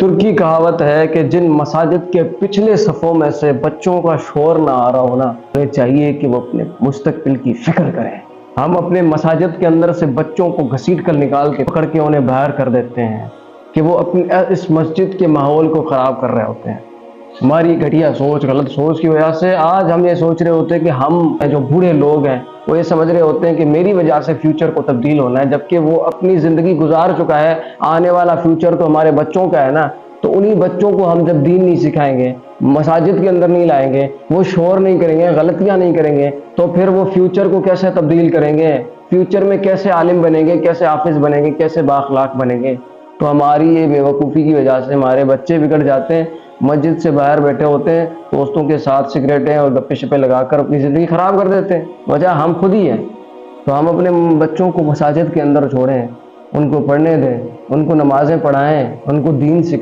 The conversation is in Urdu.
ترکی کہاوت ہے کہ جن مساجد کے پچھلے صفوں میں سے بچوں کا شور نہ آ رہا ہونا، انہیں چاہیے کہ وہ اپنے مستقبل کی فکر کریں۔ ہم اپنے مساجد کے اندر سے بچوں کو گھسیٹ کر نکال کے پکڑ کے انہیں باہر کر دیتے ہیں کہ وہ اپنی اس مسجد کے ماحول کو خراب کر رہے ہوتے ہیں۔ ہماری گھٹیا سوچ، غلط سوچ کی وجہ سے آج ہم یہ سوچ رہے ہوتے ہیں کہ ہم جو بوڑھے لوگ ہیں وہ یہ سمجھ رہے ہوتے ہیں کہ میری وجہ سے فیوچر کو تبدیل ہونا ہے، جبکہ وہ اپنی زندگی گزار چکا ہے۔ آنے والا فیوچر تو ہمارے بچوں کا ہے نا، تو انہی بچوں کو ہم جب دین نہیں سکھائیں گے، مساجد کے اندر نہیں لائیں گے، وہ شور نہیں کریں گے، غلطیاں نہیں کریں گے، تو پھر وہ فیوچر کو کیسے تبدیل کریں گے؟ فیوچر میں کیسے عالم بنیں گے، کیسے حافظ بنیں گے، کیسے بااخلاق بنیں گے؟ تو ہماری یہ بیوقوفی کی وجہ سے ہمارے بچے بگڑ جاتے ہیں، مسجد سے باہر بیٹھے ہوتے ہیں، دوستوں کے ساتھ سگریٹیں اور گپے شپے لگا کر اپنی زندگی خراب کر دیتے ہیں۔ وجہ ہم خود ہی ہیں۔ تو ہم اپنے بچوں کو مساجد کے اندر چھوڑیں، ان کو پڑھنے دیں، ان کو نمازیں پڑھائیں، ان کو دین سکھائیں۔